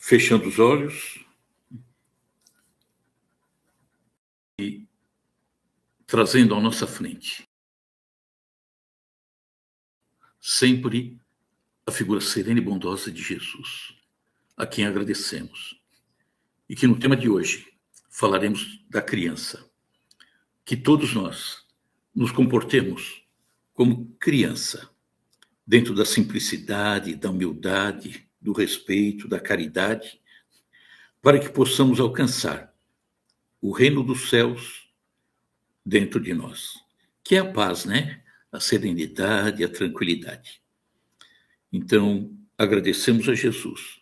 fechando os olhos e trazendo à nossa frente sempre a figura serena e bondosa de Jesus, a quem agradecemos. E que no tema de hoje falaremos da criança. Que todos nós nos comportemos como criança, dentro da simplicidade, da humildade, do respeito, da caridade, para que possamos alcançar o reino dos céus dentro de nós, que é a paz, né? A serenidade, a tranquilidade. Então, agradecemos a Jesus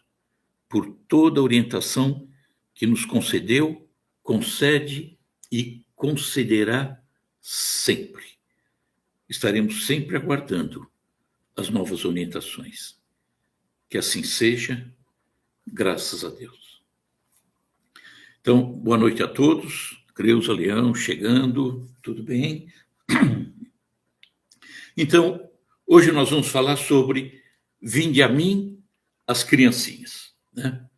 por toda a orientação que nos concedeu, concede e concederá sempre. Estaremos sempre aguardando as novas orientações. Que assim seja, graças a Deus. Então, boa noite a todos. Creuza Leão chegando, tudo bem? Então, hoje nós vamos falar sobre vinde a mim as criancinhas, né?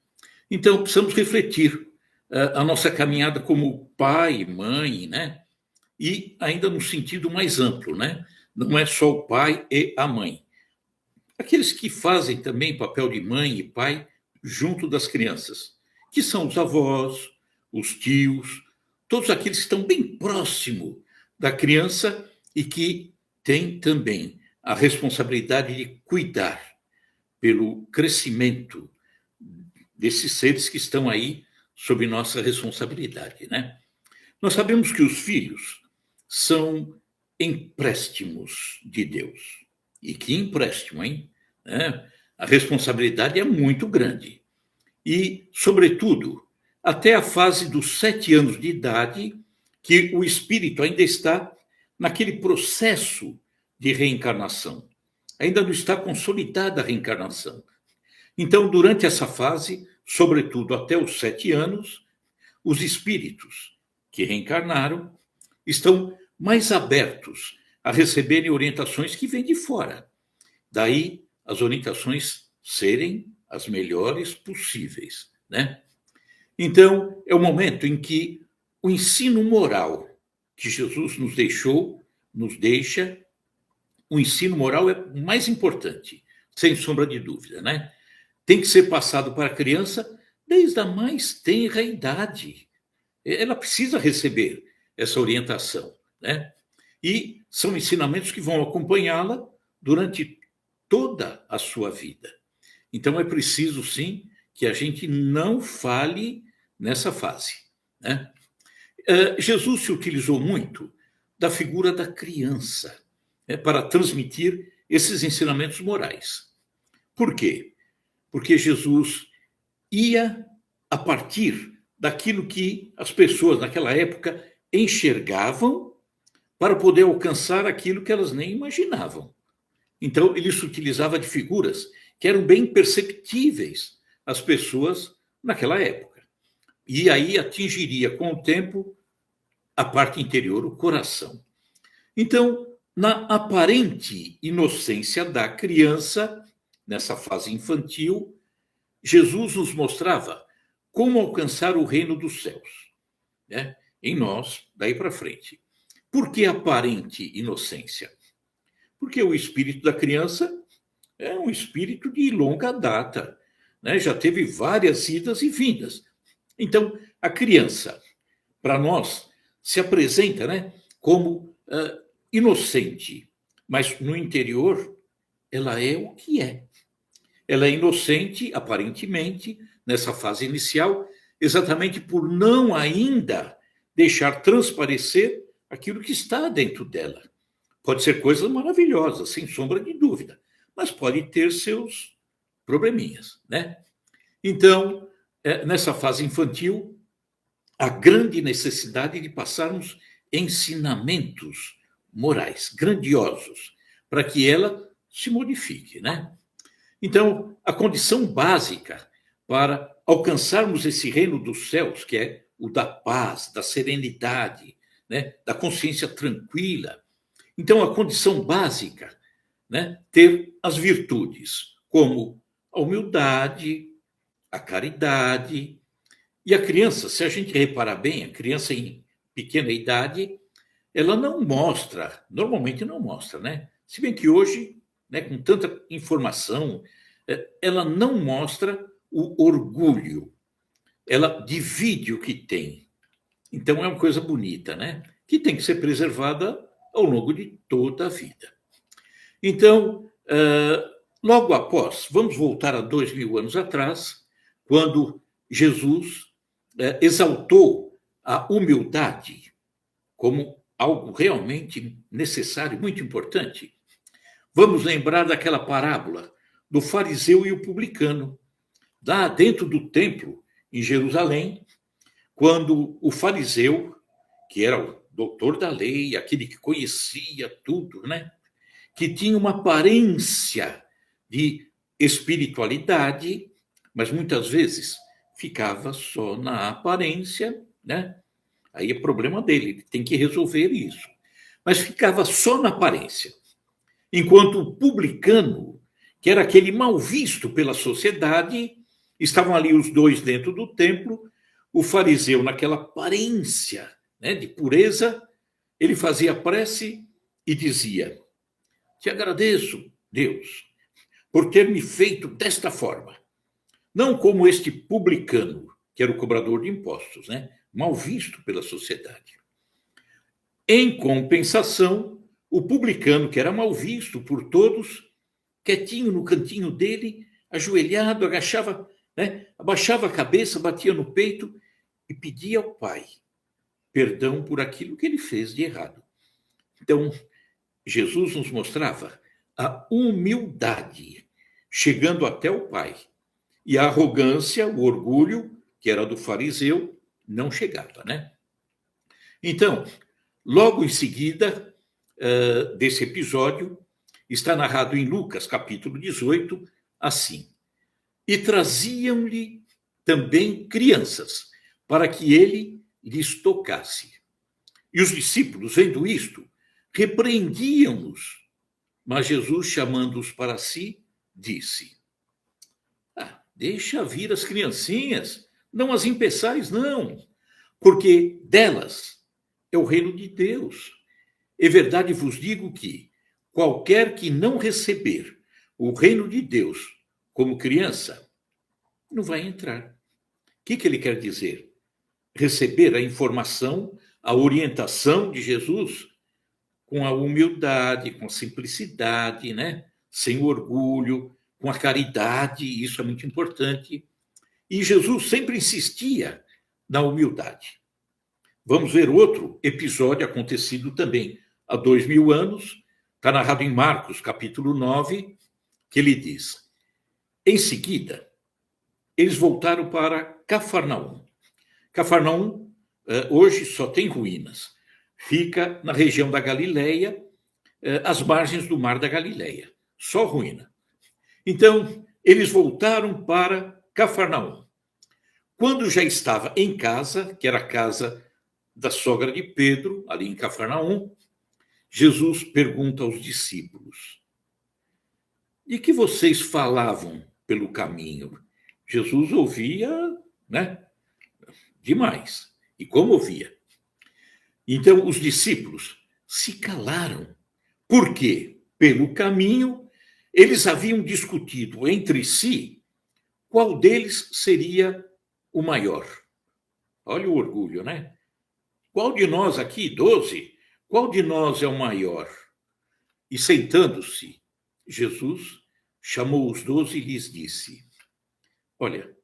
Então, precisamos refletir a nossa caminhada como pai, mãe, né? E ainda no sentido mais amplo, né? Não é só o pai e a mãe. Aqueles que fazem também papel de mãe e pai junto das crianças, que são os avós, os tios, todos aqueles que estão bem próximo da criança e que têm também a responsabilidade de cuidar pelo crescimento desses seres que estão aí sob nossa responsabilidade, né? Nós sabemos que os filhos são empréstimos de Deus. E que empréstimo, hein? A responsabilidade é muito grande. E, sobretudo, até a fase dos 7 anos de idade, que o espírito ainda está naquele processo de reencarnação. Ainda não está consolidada a reencarnação. Então, durante essa fase, sobretudo até os 7 anos, os espíritos que reencarnaram estão mais abertos a receberem orientações que vêm de fora. Daí, as orientações serem as melhores possíveis, né? Então, é o momento em que o ensino moral que Jesus nos deixa, o ensino moral é o mais importante, sem sombra de dúvida, né? Tem que ser passado para a criança desde a mais tenra idade. Ela precisa receber essa orientação, né? E são ensinamentos que vão acompanhá-la durante toda a sua vida. Então é preciso, sim, que a gente não falhe nessa fase, né? Jesus se utilizou muito da figura da criança, né, para transmitir esses ensinamentos morais. Por quê? Porque Jesus ia a partir daquilo que as pessoas naquela época enxergavam para poder alcançar aquilo que elas nem imaginavam. Então, ele se utilizava de figuras que eram bem perceptíveis às pessoas naquela época. E aí atingiria com o tempo a parte interior, o coração. Então, na aparente inocência da criança, nessa fase infantil, Jesus nos mostrava como alcançar o reino dos céus, né? Em nós, daí para frente. Por que aparente inocência? Porque o espírito da criança é um espírito de longa data, né? Já teve várias idas e vindas. Então, a criança, para nós, se apresenta, né, como inocente, mas no interior ela é o que é. Ela é inocente, aparentemente, nessa fase inicial, exatamente por não ainda deixar transparecer aquilo que está dentro dela. Pode ser coisa maravilhosa, sem sombra de dúvida, mas pode ter seus probleminhas, né? Então, nessa fase infantil, a grande necessidade de passarmos ensinamentos morais grandiosos para que ela se modifique, né? Então, a condição básica para alcançarmos esse reino dos céus, que é o da paz, da serenidade, né, da consciência tranquila. Então, a condição básica, né, ter as virtudes, como a humildade, a caridade. E a criança, se a gente reparar bem, a criança em pequena idade, ela não mostra, normalmente não mostra, né? Se bem que hoje, né, com tanta informação, ela não mostra o orgulho, ela divide o que tem. Então é uma coisa bonita, né? Que tem que ser preservada ao longo de toda a vida. Então, logo após, vamos voltar a 2000 anos atrás, quando Jesus exaltou a humildade como algo realmente necessário, muito importante. Vamos lembrar daquela parábola do fariseu e o publicano, lá dentro do templo, em Jerusalém, quando o fariseu, que era o doutor da lei, aquele que conhecia tudo, né? Que tinha uma aparência de espiritualidade, mas muitas vezes ficava só na aparência, né? Aí é problema dele, ele tem que resolver isso. Mas ficava só na aparência. Enquanto o publicano, que era aquele mal visto pela sociedade, estavam ali os dois dentro do templo, o fariseu naquela aparência, né, de pureza, ele fazia prece e dizia: te agradeço, Deus, por ter me feito desta forma. Não como este publicano, que era o cobrador de impostos, né? Mal visto pela sociedade. Em compensação, o publicano, que era mal visto por todos, quietinho no cantinho dele, ajoelhado, agachava, né? Abaixava a cabeça, batia no peito e pedia ao Pai perdão por aquilo que ele fez de errado. Então, Jesus nos mostrava a humildade, chegando até o Pai. E a arrogância, o orgulho, que era do fariseu, não chegava, né? Então, logo em seguida desse episódio, está narrado em Lucas, capítulo 18, assim: e traziam-lhe também crianças, para que ele lhes tocasse. E os discípulos, vendo isto, repreendiam-nos. Mas Jesus, chamando-os para si, disse: deixa vir as criancinhas, não as impeçais, não, porque delas é o reino de Deus. É verdade vos digo que qualquer que não receber o reino de Deus como criança, não vai entrar. O que ele quer dizer? Receber a informação, a orientação de Jesus com a humildade, com a simplicidade, né? Sem orgulho, com a caridade, isso é muito importante. E Jesus sempre insistia na humildade. Vamos ver outro episódio acontecido também há 2000 anos, está narrado em Marcos, capítulo 9, que ele diz: em seguida, eles voltaram para Cafarnaum. Cafarnaum, hoje só tem ruínas. Fica na região da Galileia, às margens do Mar da Galileia. Só ruína. Então, eles voltaram para Cafarnaum. Quando já estava em casa, que era a casa da sogra de Pedro, ali em Cafarnaum, Jesus pergunta aos discípulos: de que vocês falavam pelo caminho? Jesus ouvia, né? Demais. E como ouvia? Então, os discípulos se calaram. Por quê? Pelo caminho, eles haviam discutido entre si qual deles seria o maior. Olha o orgulho, né? Qual de nós aqui, 12, qual de nós é o maior? E sentando-se, Jesus chamou os 12 e lhes disse: olha,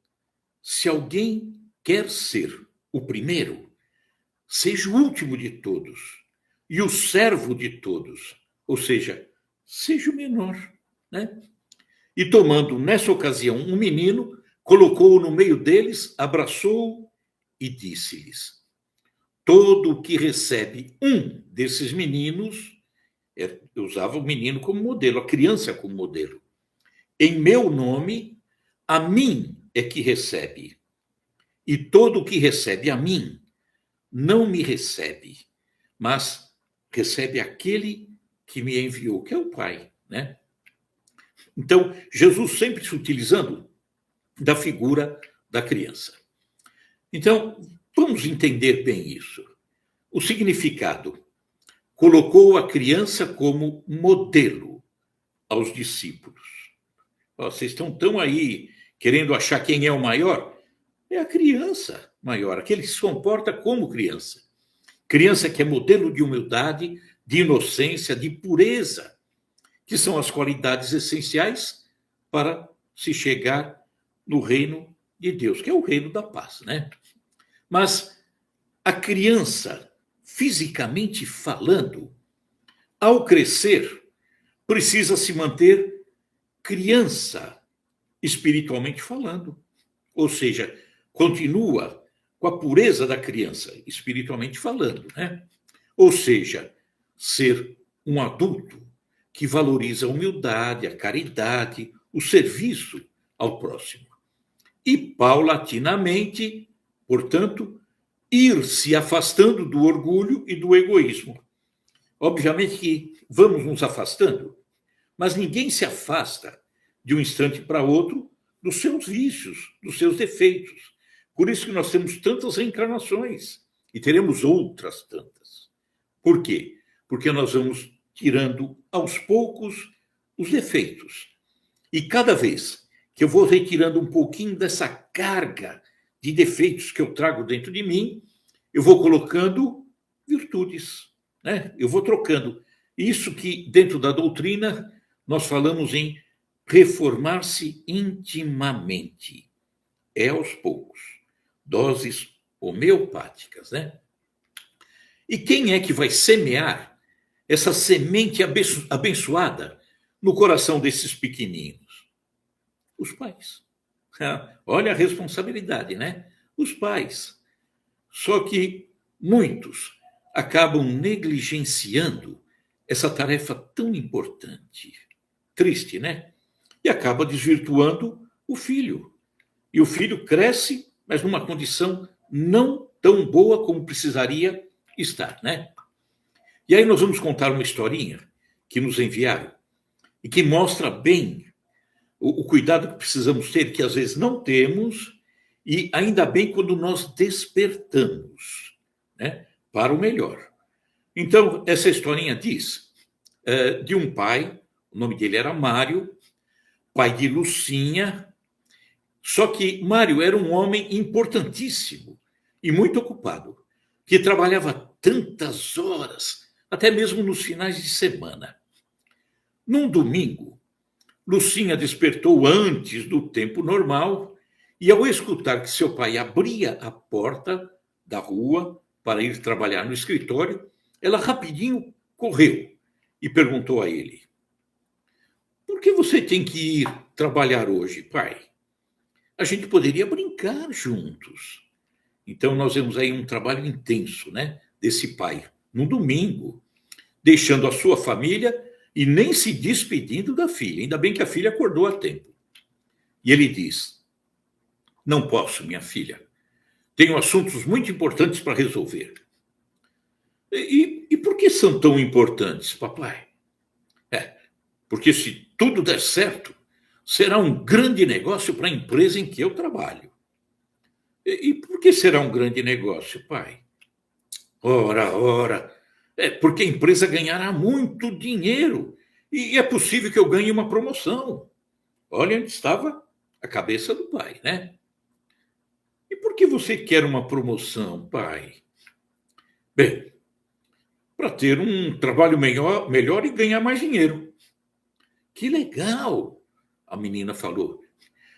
se alguém quer ser o primeiro, seja o último de todos e o servo de todos, ou seja, seja o menor, né? E tomando nessa ocasião um menino, colocou-o no meio deles, abraçou-o e disse-lhes: todo o que recebe um desses meninos, eu usava o menino como modelo, a criança como modelo, em meu nome, a mim é que recebe. E todo o que recebe a mim, não me recebe, mas recebe aquele que me enviou, que é o Pai, né? Então, Jesus sempre se utilizando da figura da criança. Então, vamos entender bem isso. O significado: colocou a criança como modelo aos discípulos. Vocês estão tão aí querendo achar quem é o maior? É a criança maior, aquele que se comporta como criança. Criança que é modelo de humildade, de inocência, de pureza, que são as qualidades essenciais para se chegar no reino de Deus, que é o reino da paz, né? Mas a criança, fisicamente falando, ao crescer, precisa se manter criança, espiritualmente falando. Ou seja, continua com a pureza da criança, espiritualmente falando, né? Ou seja, ser um adulto que valoriza a humildade, a caridade, o serviço ao próximo. E, paulatinamente, portanto, ir se afastando do orgulho e do egoísmo. Obviamente que vamos nos afastando, mas ninguém se afasta de um instante para outro dos seus vícios, dos seus defeitos. Por isso que nós temos tantas reencarnações e teremos outras tantas. Por quê? Porque nós vamos tirando aos poucos os defeitos. E cada vez que eu vou retirando um pouquinho dessa carga de defeitos que eu trago dentro de mim, eu vou colocando virtudes, né? Eu vou trocando. Isso que dentro da doutrina nós falamos em reformar-se intimamente. É aos poucos. Doses homeopáticas, né? E quem é que vai semear essa semente abençoada no coração desses pequeninos? Os pais. Olha a responsabilidade, né? Os pais. Só que muitos acabam negligenciando essa tarefa tão importante. Triste, né? E acaba desvirtuando o filho. E o filho cresce, mas numa condição não tão boa como precisaria estar, né? E aí nós vamos contar uma historinha que nos enviaram e que mostra bem o cuidado que precisamos ter, que às vezes não temos, e ainda bem quando nós despertamos, né, para o melhor. Então, essa historinha diz de um pai, o nome dele era Mário, pai de Lucinha, só que Mário era um homem importantíssimo e muito ocupado, que trabalhava tantas horas, até mesmo nos finais de semana. Num domingo, Lucinha despertou antes do tempo normal e, ao escutar que seu pai abria a porta da rua para ir trabalhar no escritório, ela rapidinho correu e perguntou a ele: por que você tem que ir trabalhar hoje, pai? A gente poderia brincar juntos. Então, nós vemos aí um trabalho intenso, né, desse pai, no domingo, deixando a sua família e nem se despedindo da filha. Ainda bem que a filha acordou a tempo. E ele diz: não posso, minha filha. Tenho assuntos muito importantes para resolver. E por que são tão importantes, papai? Porque se tudo der certo, será um grande negócio para a empresa em que eu trabalho. E por que será um grande negócio, pai? Ora. Porque a empresa ganhará muito dinheiro e é possível que eu ganhe uma promoção. Olha onde estava a cabeça do pai, né? E por que você quer uma promoção, pai? Bem, para ter um trabalho melhor e ganhar mais dinheiro. Que legal, a menina falou.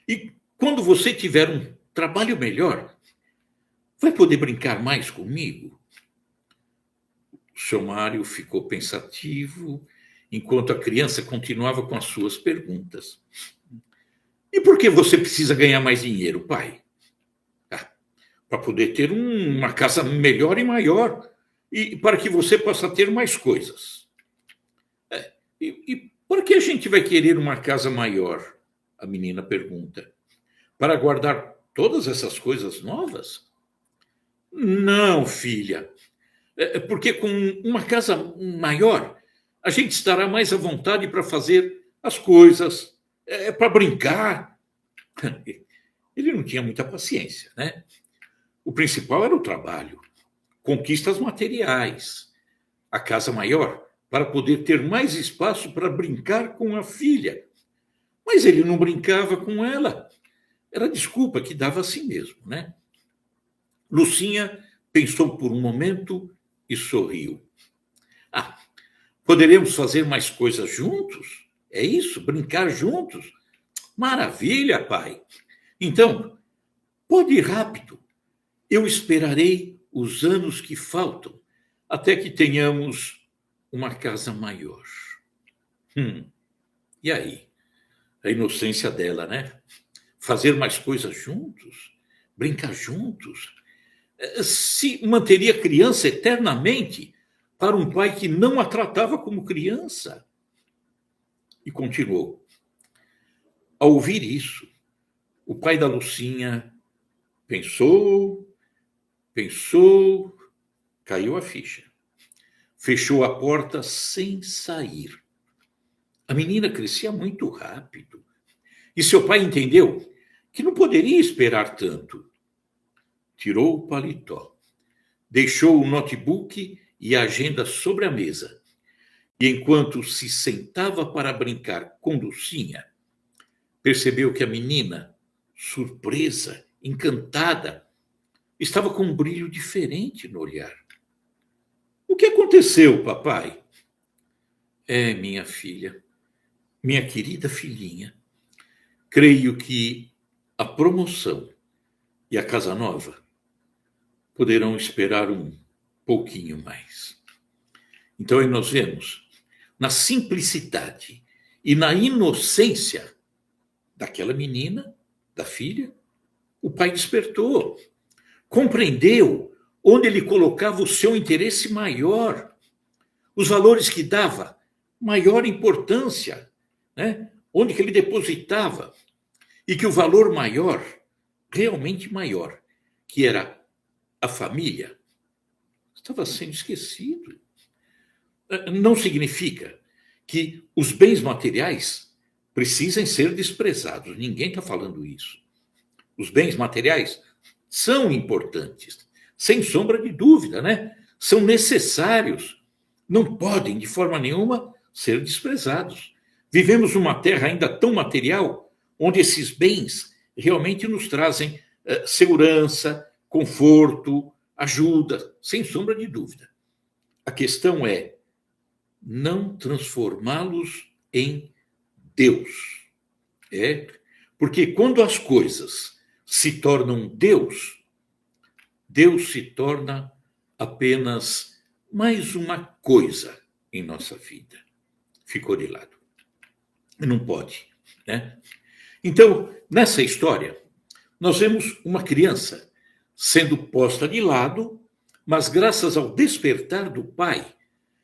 E quando você tiver um trabalho melhor, vai poder brincar mais comigo? O seu Mário ficou pensativo, enquanto a criança continuava com as suas perguntas. E por que você precisa ganhar mais dinheiro, pai? Para poder ter uma casa melhor e maior, e para que você possa ter mais coisas. E por que a gente vai querer uma casa maior? A menina pergunta. Para guardar todas essas coisas novas? Não, filha. Porque com uma casa maior, a gente estará mais à vontade para fazer as coisas, para brincar. ele não tinha muita paciência, né? O principal era o trabalho, conquistas materiais, a casa maior, para poder ter mais espaço para brincar com a filha. Mas ele não brincava com ela. Era desculpa que dava a si mesmo, né? Lucinha pensou por um momento e sorriu. Ah, poderemos fazer mais coisas juntos? É isso? Brincar juntos? Maravilha, pai. Então, pode ir rápido. Eu esperarei os anos que faltam até que tenhamos uma casa maior. E aí? A inocência dela, né? Fazer mais coisas juntos? Brincar juntos? Se manteria criança eternamente para um pai que não a tratava como criança? E continuou. Ao ouvir isso, o pai da Lucinha pensou, caiu a ficha. Fechou a porta sem sair. A menina crescia muito rápido. E seu pai entendeu que não poderia esperar tanto. Tirou o paletó, deixou o notebook e a agenda sobre a mesa. E enquanto se sentava para brincar com Lucinha, percebeu que a menina, surpresa, encantada, estava com um brilho diferente no olhar. O que aconteceu, papai? Minha filha, minha querida filhinha, creio que a promoção e a casa nova poderão esperar um pouquinho mais. Então aí nós vemos, na simplicidade e na inocência daquela menina, da filha, o pai despertou, compreendeu onde ele colocava o seu interesse maior, os valores que dava maior importância, né? Onde que ele depositava, e que o valor maior, realmente maior, que era a família, estava sendo esquecido. Não significa que os bens materiais precisem ser desprezados. Ninguém está falando isso. Os bens materiais são importantes, sem sombra de dúvida, né? São necessários. Não podem, de forma nenhuma, ser desprezados. Vivemos numa terra ainda tão material, onde esses bens realmente nos trazem segurança, conforto, ajuda, sem sombra de dúvida. A questão é não transformá-los em Deus. Porque quando as coisas se tornam Deus, Deus se torna apenas mais uma coisa em nossa vida. Ficou de lado. Não pode, né? Então, nessa história, nós vemos uma criança sendo posta de lado, mas graças ao despertar do pai,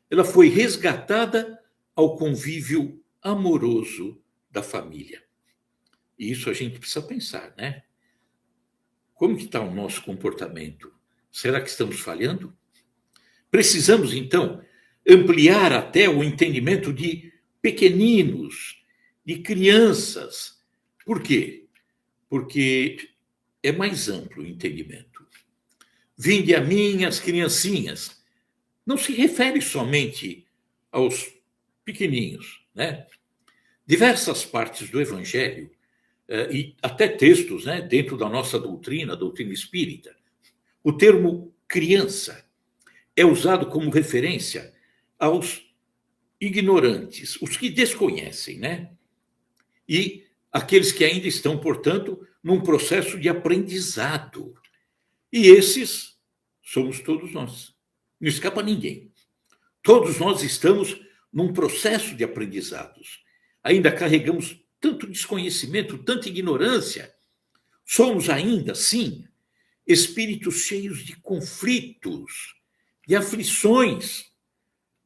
ela foi resgatada ao convívio amoroso da família. E isso a gente precisa pensar, né? Como que está o nosso comportamento? Será que estamos falhando? Precisamos, então, ampliar até o entendimento de pequeninos, de crianças. Por quê? Porque é mais amplo o entendimento. Vinde a mim, as criancinhas. Não se refere somente aos pequeninhos, né? Diversas partes do Evangelho, e até textos, né, dentro da nossa doutrina, a doutrina espírita, o termo criança é usado como referência aos ignorantes, os que desconhecem, né? E aqueles que ainda estão, portanto, num processo de aprendizado. E esses somos todos nós. Não escapa ninguém. Todos nós estamos num processo de aprendizados. Ainda carregamos tanto desconhecimento, tanta ignorância. Somos ainda, sim, espíritos cheios de conflitos, de aflições,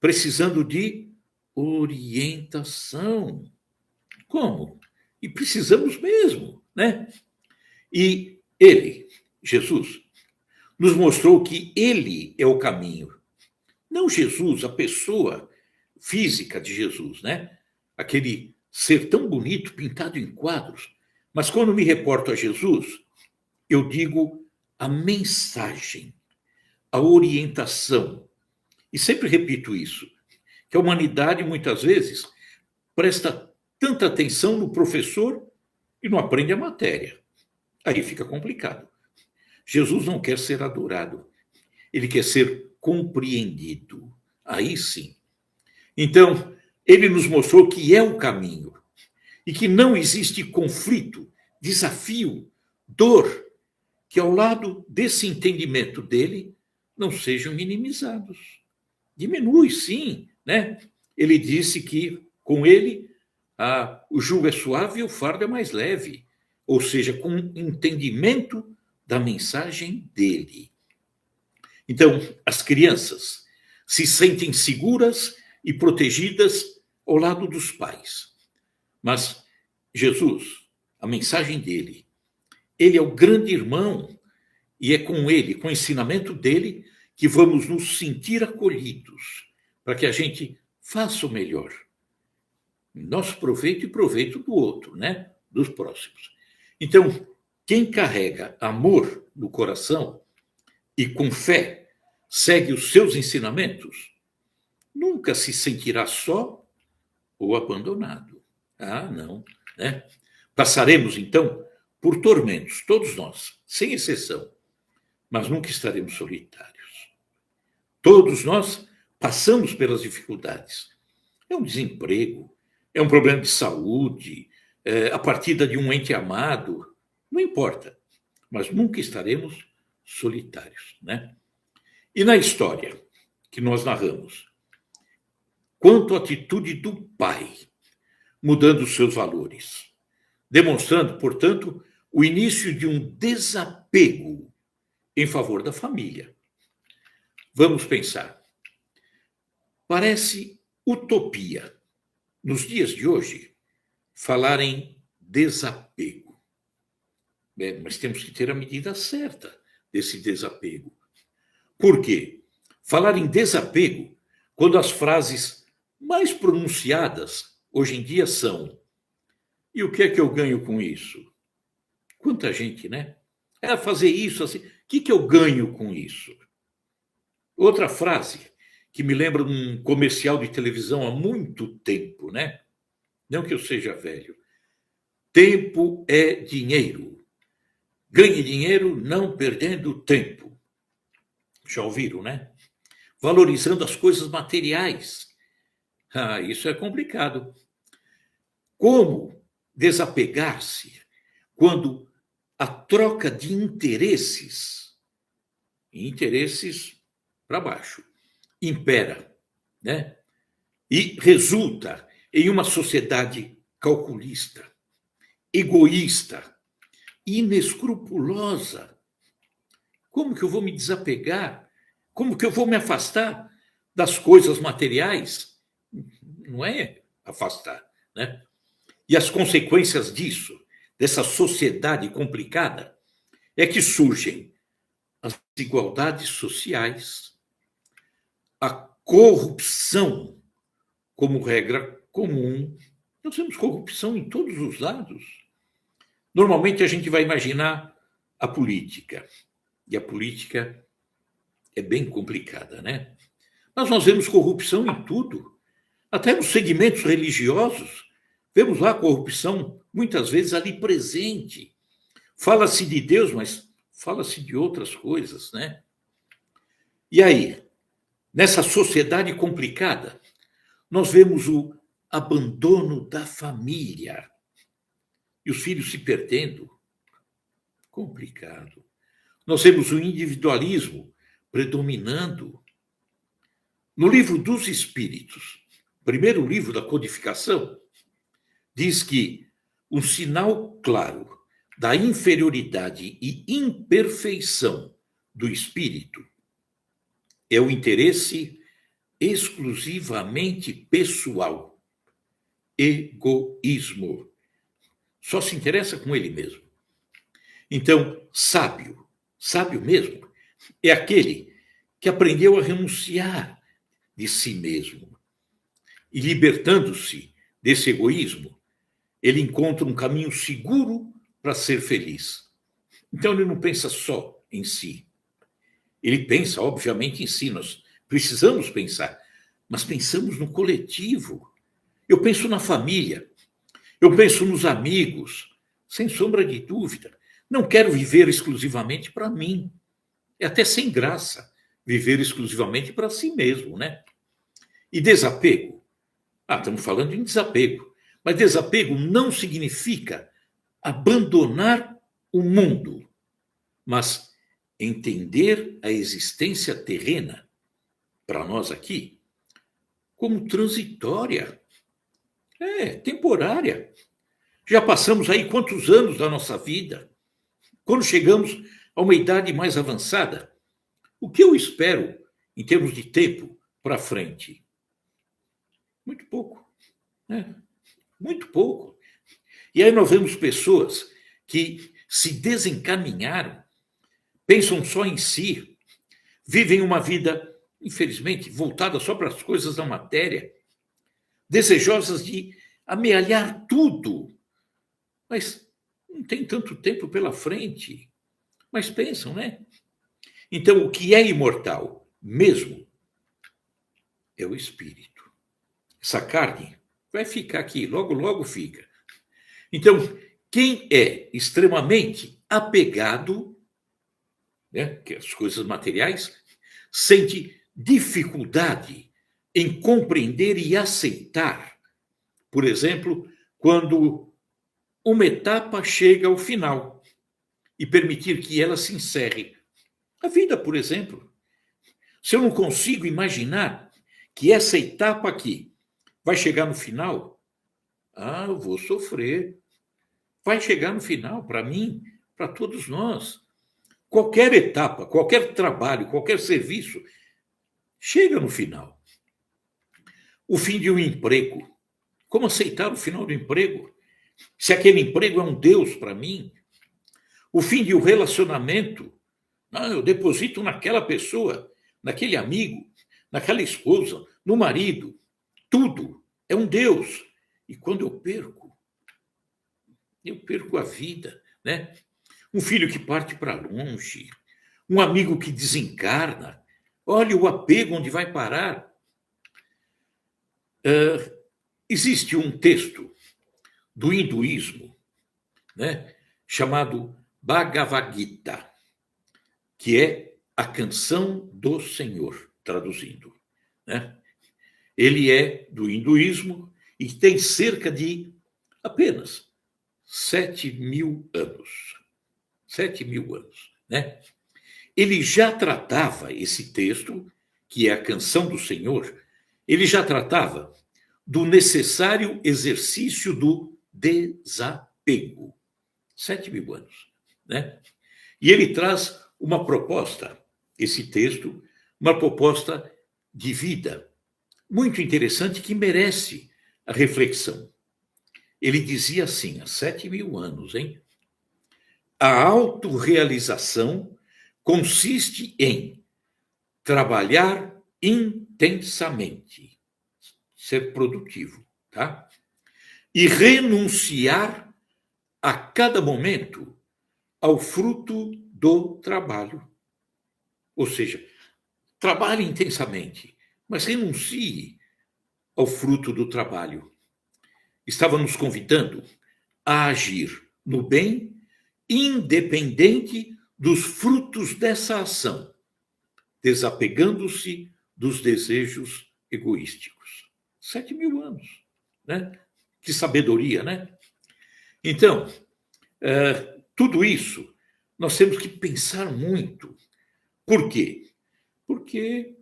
precisando de orientação. Como? E precisamos mesmo, né? E ele, Jesus, nos mostrou que ele é o caminho. Não Jesus, a pessoa física de Jesus, né? Aquele ser tão bonito, pintado em quadros, Mas quando me reporto a Jesus, eu digo a mensagem, a orientação. E sempre repito isso, que a humanidade, muitas vezes, presta tanta atenção no professor e não aprende a matéria. Aí fica complicado. Jesus não quer ser adorado, ele quer ser compreendido. Aí sim. Então, ele nos mostrou que é o caminho e que não existe conflito, desafio, dor, que ao lado desse entendimento dele não sejam minimizados. Diminui, sim, né? Ele disse que com ele o jugo é suave e o fardo é mais leve, ou seja, com entendimento da mensagem dele. Então, as crianças se sentem seguras e protegidas ao lado dos pais. Mas Jesus, a mensagem dele, ele é o grande irmão e é com ele, com o ensinamento dele, que vamos nos sentir acolhidos, para que a gente faça o melhor. Nosso proveito e proveito do outro, né? Dos próximos. Então, quem carrega amor no coração e com fé segue os seus ensinamentos, nunca se sentirá só ou abandonado. Ah, não, né? Passaremos, então, por tormentos, todos nós, sem exceção, mas nunca estaremos solitários. Todos nós passamos pelas dificuldades. É um desemprego, é um problema de saúde, é a partida de um ente amado, não importa, mas nunca estaremos solitários, né? E na história que nós narramos, quanto à atitude do pai, mudando os seus valores, demonstrando, portanto, o início de um desapego em favor da família. Vamos pensar. Parece utopia, nos dias de hoje, falar em desapego. Mas temos que ter a medida certa desse desapego. Por quê? Falar em desapego quando as frases mais pronunciadas hoje em dia são: e o que é que eu ganho com isso? Quanta gente, né? É fazer isso assim. O que eu ganho com isso? Outra frase que me lembra de um comercial de televisão há muito tempo, né? Não que eu seja velho. Tempo é dinheiro. Ganhe dinheiro não perdendo tempo. Já ouviram, né? Valorizando as coisas materiais. Ah, isso é complicado. Como desapegar-se quando a troca de interesses para baixo, impera, né? E resulta em uma sociedade calculista, egoísta, inescrupulosa. Como que eu vou me desapegar? Como que eu vou me afastar das coisas materiais? Não é afastar, né? E as consequências disso, dessa sociedade complicada, é que surgem as desigualdades sociais, a corrupção como regra comum. Nós temos corrupção em todos os lados. Normalmente a gente vai imaginar a política, e a política é bem complicada, né? Mas nós vemos corrupção em tudo, até nos segmentos religiosos. Vemos lá a corrupção, muitas vezes, ali presente. Fala-se de Deus, mas fala-se de outras coisas, né? E aí, nessa sociedade complicada, nós vemos o abandono da família e os filhos se perdendo. Complicado. Nós vemos o individualismo predominando. No livro dos Espíritos, primeiro livro da codificação, diz que um sinal claro da inferioridade e imperfeição do espírito é o interesse exclusivamente pessoal, egoísmo. Só se interessa com ele mesmo. Então, sábio mesmo, é aquele que aprendeu a renunciar de si mesmo. E libertando-se desse egoísmo, ele encontra um caminho seguro para ser feliz. Então ele não pensa só em si. Ele pensa, obviamente, em si. Nós precisamos pensar, mas pensamos no coletivo. Eu penso na família, eu penso nos amigos, sem sombra de dúvida. Não quero viver exclusivamente para mim. É até sem graça viver exclusivamente para si mesmo, né? E desapego? Estamos falando em desapego. Mas desapego não significa abandonar o mundo, mas entender a existência terrena, para nós aqui, como transitória, temporária. Já passamos aí quantos anos da nossa vida? Quando chegamos a uma idade mais avançada, o que eu espero em termos de tempo para frente? Muito pouco, né? Muito pouco. E aí nós vemos pessoas que se desencaminharam, pensam só em si, vivem uma vida, infelizmente, voltada só para as coisas da matéria, desejosas de amealhar tudo, mas não tem tanto tempo pela frente. Mas pensam, né? Então, o que é imortal mesmo é o espírito. Essa carne vai ficar aqui, logo, logo fica. Então, quem é extremamente apegado, né, que as coisas materiais, sente dificuldade em compreender e aceitar, por exemplo, quando uma etapa chega ao final e permitir que ela se encerre. A vida, por exemplo. Se eu não consigo imaginar que essa etapa aqui vai chegar no final, eu vou sofrer. Vai chegar no final, para mim, para todos nós. Qualquer etapa, qualquer trabalho, qualquer serviço, chega no final. O fim de um emprego. Como aceitar o final do emprego? Se aquele emprego é um Deus para mim. O fim de um relacionamento. Eu deposito naquela pessoa, naquele amigo, naquela esposa, no marido. Tudo é um Deus. E quando eu perco a vida, né? Um filho que parte para longe, um amigo que desencarna. Olha o apego onde vai parar. Existe um texto do hinduísmo, né, chamado Bhagavad Gita, que é a canção do Senhor, traduzindo, né? Ele é do hinduísmo e tem cerca de apenas 7.000 anos. 7.000 anos, né? Ele já tratava esse texto, que é a canção do Senhor, ele já tratava do necessário exercício do desapego. 7.000 anos, né? E ele traz uma proposta, esse texto, uma proposta de vida muito interessante que merece a reflexão. Ele dizia assim, há 7.000 anos, hein? A autorrealização consiste em trabalhar intensamente, ser produtivo, tá? E renunciar a cada momento ao fruto do trabalho. Ou seja, trabalhe intensamente, mas renuncie ao fruto do trabalho. Estava nos convidando a agir no bem, independente dos frutos dessa ação, desapegando-se dos desejos egoísticos. 7.000 anos, né? Que sabedoria, né? Então, tudo isso nós temos que pensar muito. Por quê? Porque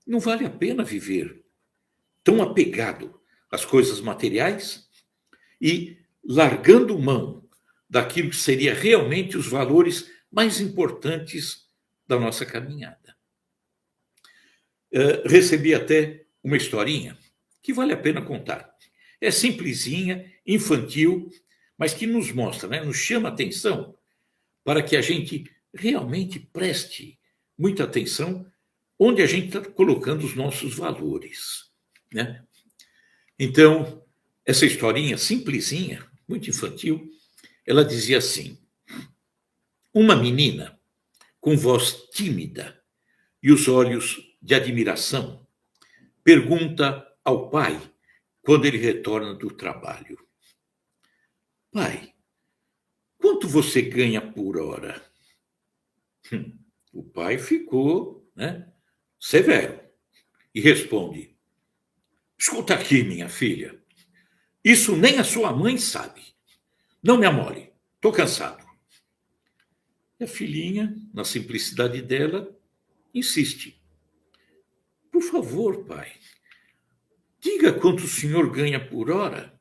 não vale a pena viver tão apegado às coisas materiais e largando mão daquilo que seria realmente os valores mais importantes da nossa caminhada. Recebi até uma historinha que vale a pena contar. É simplesinha, infantil, mas que nos mostra, né? Nos chama a atenção para que a gente realmente preste muita atenção onde a gente está colocando os nossos valores, né? Então, essa historinha simplesinha, muito infantil, Ela dizia assim: uma menina com voz tímida e os olhos de admiração pergunta ao pai quando ele retorna do trabalho: pai, quanto você ganha por hora? O pai ficou, severo e responde: escuta aqui, minha filha, isso nem a sua mãe sabe. Não me amole, estou cansado. E a filhinha, na simplicidade dela, insiste: por favor, pai, diga quanto o senhor ganha por hora.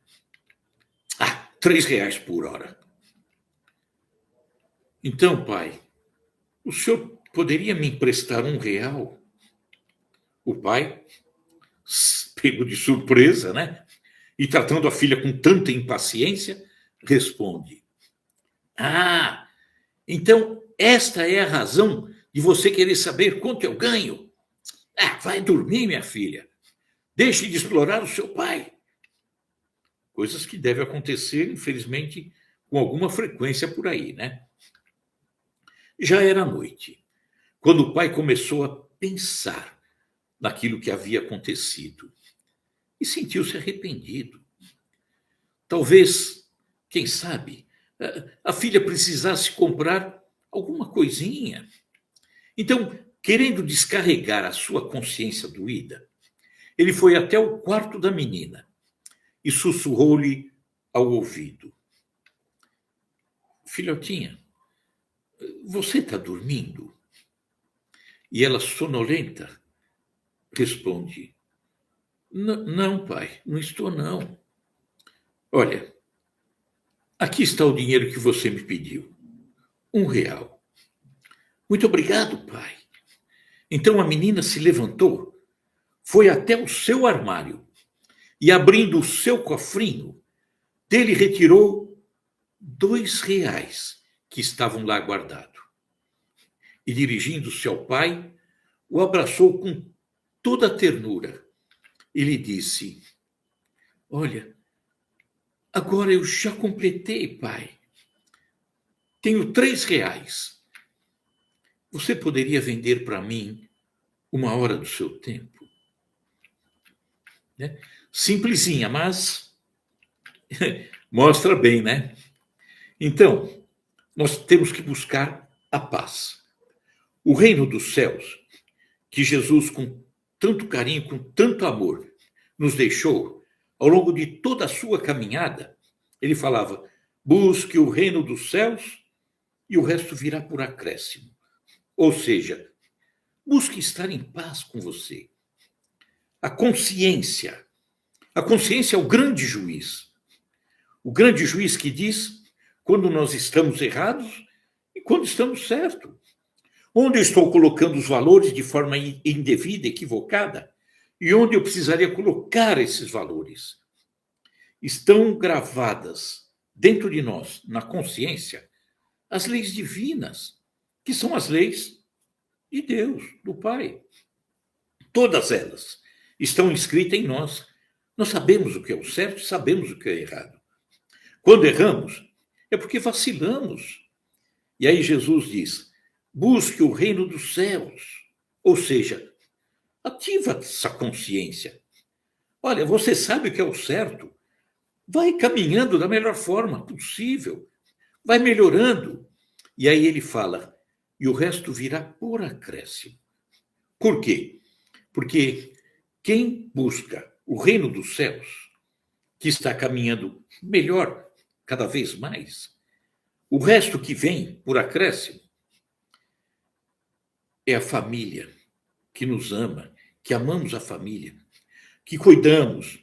Ah, R$ 3 por hora. Então, pai, o senhor poderia me emprestar R$ 1? O pai, pego de surpresa, e tratando a filha com tanta impaciência, responde: ah, então esta é a razão de você querer saber quanto eu ganho? Ah, vai dormir, minha filha. Deixe de explorar o seu pai. Coisas que devem acontecer, infelizmente, com alguma frequência por aí, Já era noite, quando o pai começou a pensar naquilo que havia acontecido e sentiu-se arrependido. Talvez, quem sabe, a filha precisasse comprar alguma coisinha. Então, querendo descarregar a sua consciência doída, ele foi até o quarto da menina e sussurrou-lhe ao ouvido: filhotinha, você está dormindo? E ela, sonolenta, responde: não, pai, não estou não. Olha, aqui está o dinheiro que você me pediu. R$ 1. Muito obrigado, pai. Então a menina se levantou, foi até o seu armário e, abrindo o seu cofrinho, dele retirou R$ 2 que estavam lá guardados. E, dirigindo-se ao pai, o abraçou com toda a ternura e lhe disse: olha, agora eu já completei, pai. Tenho R$ 3. Você poderia vender para mim 1 hora do seu tempo? Simplesinha, mas mostra bem, Então, nós temos que buscar a paz. O reino dos céus, que Jesus, com tanto carinho, com tanto amor, nos deixou ao longo de toda a sua caminhada, ele falava: busque o reino dos céus e o resto virá por acréscimo. Ou seja, busque estar em paz com você. A consciência é o grande juiz. O grande juiz que diz quando nós estamos errados e quando estamos certos. Onde eu estou colocando os valores de forma indevida, equivocada, e onde eu precisaria colocar esses valores. Estão gravadas dentro de nós, na consciência, as leis divinas, que são as leis de Deus, do Pai. Todas elas estão escritas em nós. Nós sabemos o que é o certo e sabemos o que é errado. Quando erramos, é porque vacilamos. E aí Jesus diz: busque o reino dos céus. Ou seja, ativa essa consciência. Olha, você sabe o que é o certo. Vai caminhando da melhor forma possível. Vai melhorando. E aí ele fala: e o resto virá por acréscimo. Por quê? Porque quem busca o reino dos céus, que está caminhando melhor cada vez mais, o resto que vem por acréscimo é a família que nos ama, que amamos a família, que cuidamos.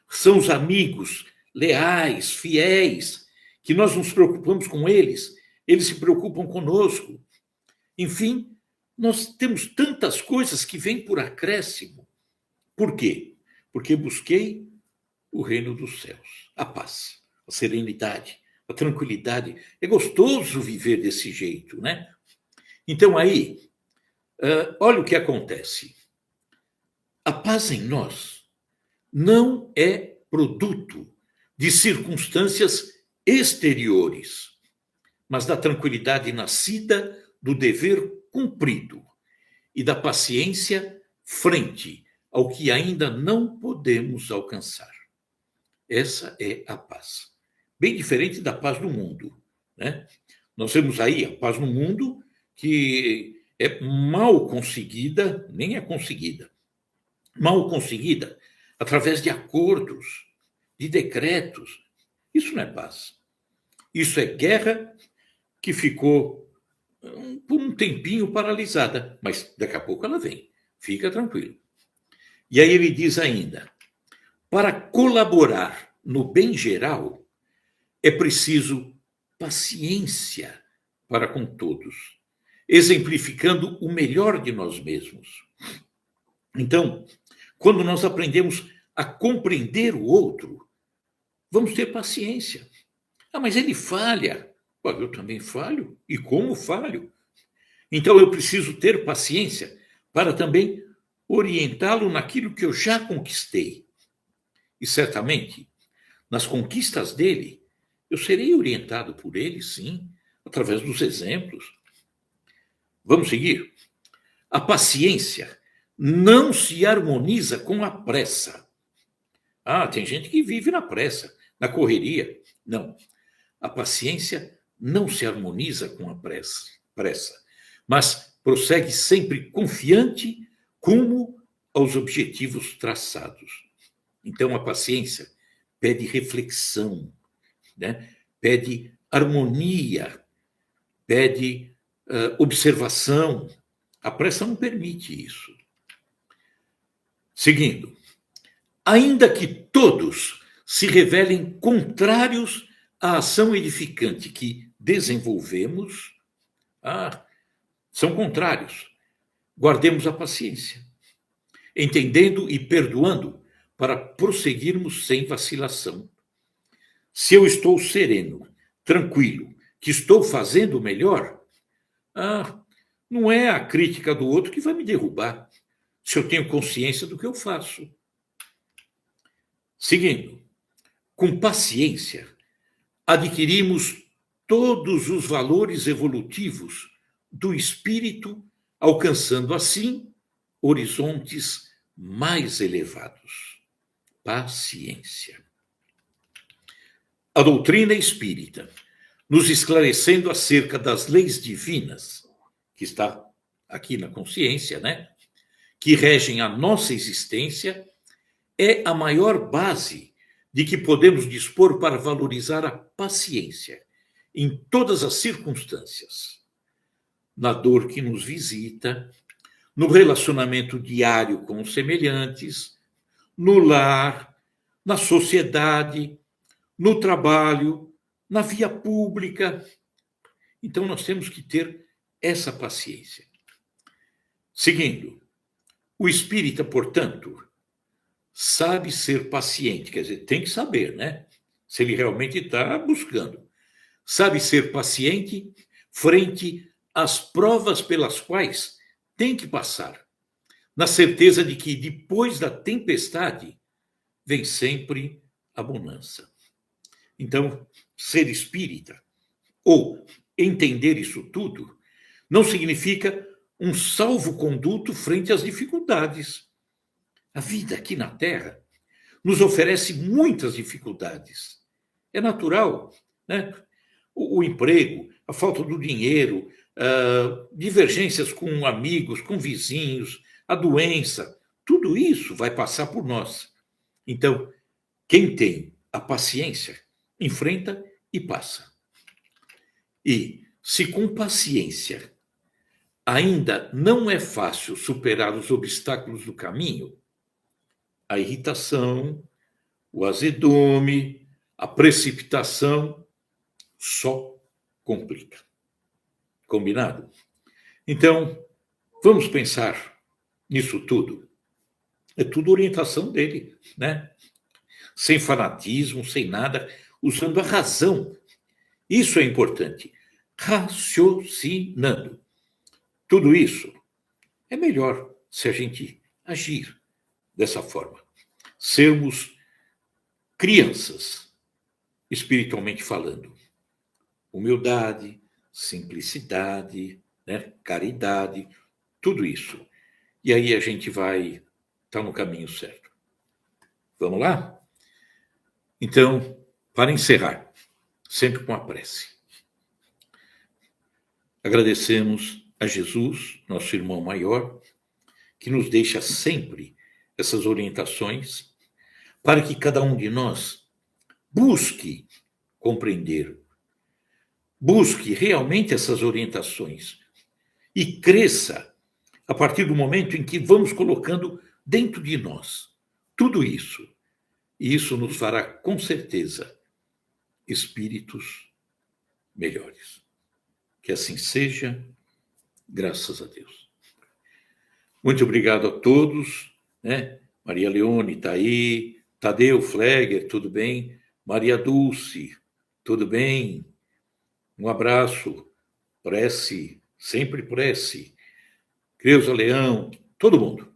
São os amigos leais, fiéis, que nós nos preocupamos com eles, eles se preocupam conosco. Enfim, nós temos tantas coisas que vêm por acréscimo. Por quê? Porque busquei o reino dos céus, a paz, a serenidade, a tranquilidade. É gostoso viver desse jeito, Então aí, olha o que acontece. A paz em nós não é produto de circunstâncias exteriores, mas da tranquilidade nascida do dever cumprido e da paciência frente ao que ainda não podemos alcançar. Essa é a paz. Bem diferente da paz do mundo, né? Nós vemos aí a paz no mundo que é mal conseguida, nem é conseguida, mal conseguida através de acordos, de decretos. Isso não é paz. Isso é guerra que ficou por um tempinho paralisada, mas daqui a pouco ela vem. Fica tranquilo. E aí ele diz ainda: para colaborar no bem geral, é preciso paciência para com todos, exemplificando o melhor de nós mesmos. Então, quando nós aprendemos a compreender o outro, vamos ter paciência. Ah, mas ele falha. Pô, eu também falho. E como falho? Então eu preciso ter paciência para também orientá-lo naquilo que eu já conquistei. E certamente, nas conquistas dele, eu serei orientado por ele, sim, através dos exemplos. Vamos seguir? A paciência não se harmoniza com a pressa. Ah, tem gente que vive na pressa, na correria. Não. A paciência não se harmoniza com a pressa, mas prossegue sempre confiante como aos objetivos traçados. Então, a paciência pede reflexão, né? Pede harmonia, pede observação. A pressa não permite isso. Seguindo, ainda que todos se revelem contrários à ação edificante que desenvolvemos, são contrários. Guardemos a paciência, entendendo e perdoando para prosseguirmos sem vacilação. Se eu estou sereno, tranquilo, que estou fazendo o melhor, não é a crítica do outro que vai me derrubar, se eu tenho consciência do que eu faço. Seguindo, com paciência, adquirimos todos os valores evolutivos do espírito, alcançando assim horizontes mais elevados. Paciência. A doutrina espírita, nos esclarecendo acerca das leis divinas, que está aqui na consciência, né? Que regem a nossa existência, é a maior base de que podemos dispor para valorizar a paciência em todas as circunstâncias. Na dor que nos visita, no relacionamento diário com os semelhantes, no lar, na sociedade, no trabalho, na via pública. Então, nós temos que ter essa paciência. Seguindo, o espírita, portanto, sabe ser paciente, quer dizer, tem que saber, né? Se ele realmente está buscando. Sabe ser paciente frente às provas pelas quais tem que passar, na certeza de que depois da tempestade vem sempre a bonança. Então, ser espírita ou entender isso tudo não significa um salvo-conduto frente às dificuldades. A vida aqui na Terra nos oferece muitas dificuldades. É natural, né? O emprego, a falta do dinheiro, divergências com amigos, com vizinhos, a doença, tudo isso vai passar por nós. Então, quem tem a paciência, enfrenta e passa. E se com paciência ainda não é fácil superar os obstáculos do caminho, a irritação, o azedume, a precipitação só complica. Combinado? Então, vamos pensar nisso tudo. É tudo orientação dele, né? Sem fanatismo, sem nada, usando a razão. Isso é importante. Raciocinando. Tudo isso é melhor se a gente agir dessa forma. Sermos crianças espiritualmente falando. Humildade, simplicidade, né? Caridade, tudo isso. E aí a gente vai estar no caminho certo. Vamos lá? Então, para encerrar, sempre com a prece. Agradecemos a Jesus, nosso irmão maior, que nos deixa sempre essas orientações para que cada um de nós busque compreender, busque realmente essas orientações e cresça a partir do momento em que vamos colocando dentro de nós tudo isso. E isso nos fará, com certeza, espíritos melhores. Que assim seja, graças a Deus. Muito obrigado a todos, né? Maria Leone está aí, Tadeu Flegger, tudo bem? Maria Dulce, tudo bem? Um abraço, prece, sempre prece. Creuza Leão, todo mundo.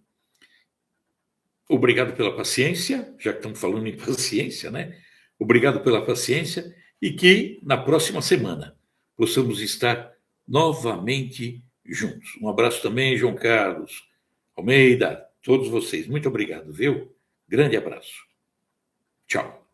Obrigado pela paciência, já que estamos falando em paciência, né? Obrigado pela paciência e que na próxima semana possamos estar novamente juntos. Um abraço também, João Carlos, Almeida, todos vocês. Muito obrigado, viu? Grande abraço. Tchau.